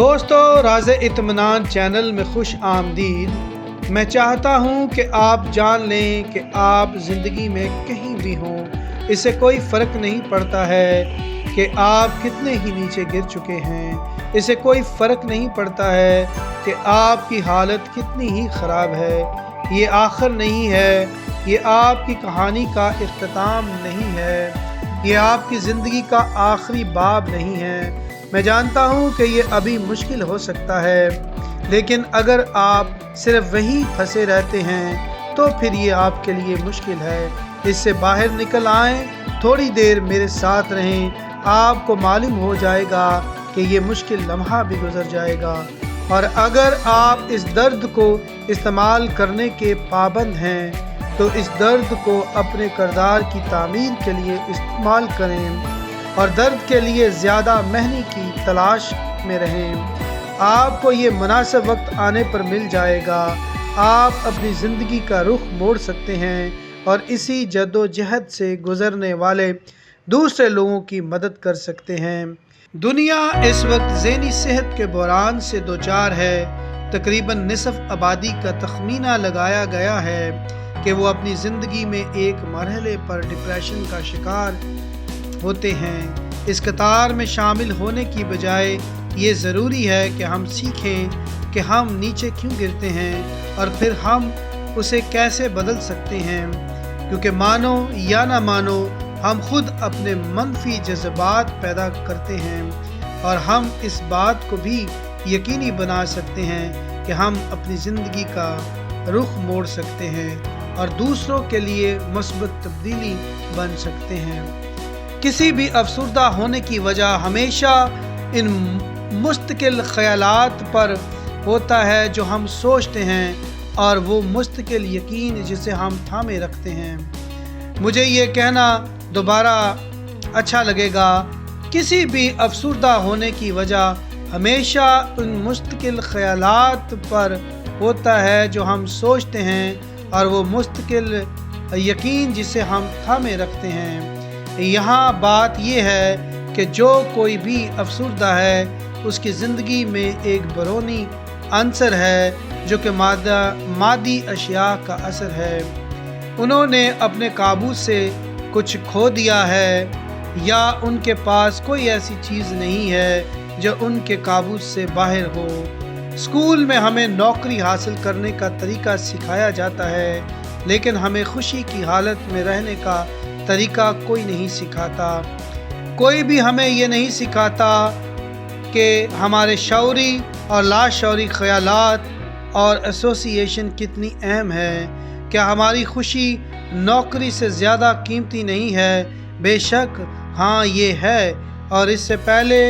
دوستو راز اطمینان چینل میں خوش آمدید۔ میں چاہتا ہوں کہ آپ جان لیں کہ آپ زندگی میں کہیں بھی ہوں، اس سے کوئی فرق نہیں پڑتا ہے کہ آپ کتنے ہی نیچے گر چکے ہیں، اس سے کوئی فرق نہیں پڑتا ہے کہ آپ کی حالت کتنی ہی خراب ہے۔ یہ آخر نہیں ہے، یہ آپ کی کہانی کا اختتام نہیں ہے، یہ آپ کی زندگی کا آخری باب نہیں ہے۔ میں جانتا ہوں کہ یہ ابھی مشکل ہو سکتا ہے، لیکن اگر آپ صرف وہیں پھنسے رہتے ہیں تو پھر یہ آپ کے لیے مشکل ہے۔ اس سے باہر نکل آئیں، تھوڑی دیر میرے ساتھ رہیں، آپ کو معلوم ہو جائے گا کہ یہ مشکل لمحہ بھی گزر جائے گا۔ اور اگر آپ اس درد کو استعمال کرنے کے پابند ہیں تو اس درد کو اپنے کردار کی تعمیر کے لیے استعمال کریں اور درد کے لیے زیادہ معنی کی تلاش میں رہیں۔ آپ کو یہ مناسب وقت آنے پر مل جائے گا، آپ اپنی زندگی کا رخ موڑ سکتے ہیں اور اسی جدوجہد سے گزرنے والے دوسرے لوگوں کی مدد کر سکتے ہیں۔ دنیا اس وقت ذہنی صحت کے بحران سے دوچار ہے۔ تقریباً نصف آبادی کا تخمینہ لگایا گیا ہے کہ وہ اپنی زندگی میں ایک مرحلے پر ڈپریشن کا شکار ہوتے ہیں۔ اس قطار میں شامل ہونے کی بجائے یہ ضروری ہے کہ ہم سیکھیں کہ ہم نیچے کیوں گرتے ہیں اور پھر ہم اسے کیسے بدل سکتے ہیں، کیونکہ مانو یا نہ مانو ہم خود اپنے منفی جذبات پیدا کرتے ہیں اور ہم اس بات کو بھی یقینی بنا سکتے ہیں کہ ہم اپنی زندگی کا رخ موڑ سکتے ہیں اور دوسروں کے لیے مثبت تبدیلی بن سکتے ہیں۔ کسی بھی افسردہ ہونے کی وجہ ہمیشہ ان مستقل خیالات پر ہوتا ہے جو ہم سوچتے ہیں اور وہ مستقل یقین جسے ہم تھامے رکھتے ہیں۔ مجھے یہ کہنا دوبارہ اچھا لگے گا، کسی بھی افسردہ ہونے کی وجہ ہمیشہ ان مستقل خیالات پر ہوتا ہے جو ہم سوچتے ہیں اور وہ مستقل یقین جسے ہم تھامے رکھتے ہیں۔ یہاں بات یہ ہے کہ جو کوئی بھی افسردہ ہے اس کی زندگی میں ایک بیرونی عنصر ہے جو کہ مادی اشیاء کا اثر ہے۔ انہوں نے اپنے قابو سے کچھ کھو دیا ہے یا ان کے پاس کوئی ایسی چیز نہیں ہے جو ان کے قابو سے باہر ہو۔ اسکول میں ہمیں نوکری حاصل کرنے کا طریقہ سکھایا جاتا ہے، لیکن ہمیں خوشی کی حالت میں رہنے کا طریقہ کوئی نہیں سکھاتا۔ کوئی بھی ہمیں یہ نہیں سکھاتا کہ ہمارے شعوری اور لاشعوری خیالات اور ایسوسیشن کتنی اہم ہے۔ کیا ہماری خوشی نوکری سے زیادہ قیمتی نہیں ہے؟ بے شک ہاں یہ ہے، اور اس سے پہلے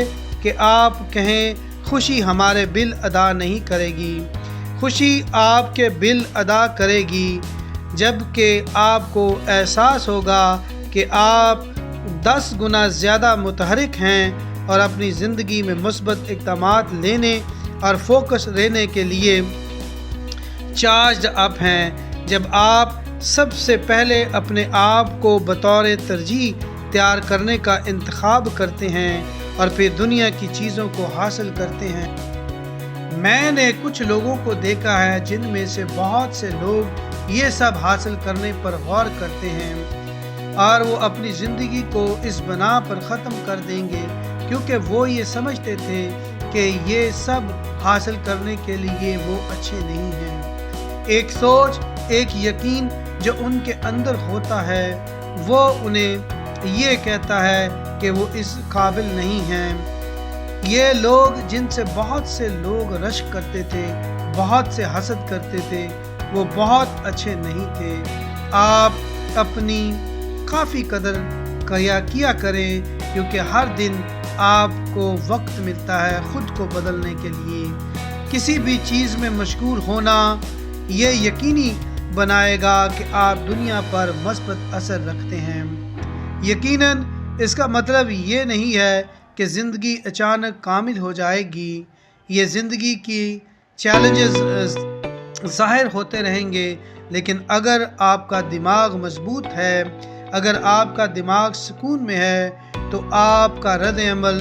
کہ آپ کہیں خوشی ہمارے بل ادا نہیں کرے گی، خوشی آپ کے بل ادا کرے گی جب کہ آپ کو احساس ہوگا کہ آپ 10 گنا زیادہ متحرک ہیں اور اپنی زندگی میں مثبت اقدامات لینے اور فوکس رہنے کے لیے چارجڈ اپ ہیں۔ جب آپ سب سے پہلے اپنے آپ کو بطور ترجیح تیار کرنے کا انتخاب کرتے ہیں اور پھر دنیا کی چیزوں کو حاصل کرتے ہیں۔ میں نے کچھ لوگوں کو دیکھا ہے جن میں سے بہت سے لوگ یہ سب حاصل کرنے پر غور کرتے ہیں اور وہ اپنی زندگی کو اس بنا پر ختم کر دیں گے کیونکہ وہ یہ سمجھتے تھے کہ یہ سب حاصل کرنے کے لیے وہ اچھے نہیں ہیں۔ ایک سوچ، ایک یقین جو ان کے اندر ہوتا ہے وہ انہیں یہ کہتا ہے کہ وہ اس قابل نہیں ہیں۔ یہ لوگ جن سے بہت سے لوگ رشک کرتے تھے، بہت سے حسد کرتے تھے، وہ بہت اچھے نہیں تھے۔ آپ اپنی کافی قدر کیا کریں کیونکہ ہر دن آپ کو وقت ملتا ہے خود کو بدلنے کے لیے۔ کسی بھی چیز میں مشغول ہونا یہ یقینی بنائے گا کہ آپ دنیا پر مثبت اثر رکھتے ہیں۔ یقیناً اس کا مطلب یہ نہیں ہے کہ زندگی اچانک کامل ہو جائے گی۔ یہ زندگی کی چیلنجز ظاہر ہوتے رہیں گے، لیکن اگر آپ کا دماغ مضبوط ہے، اگر آپ کا دماغ سکون میں ہے تو آپ کا رد عمل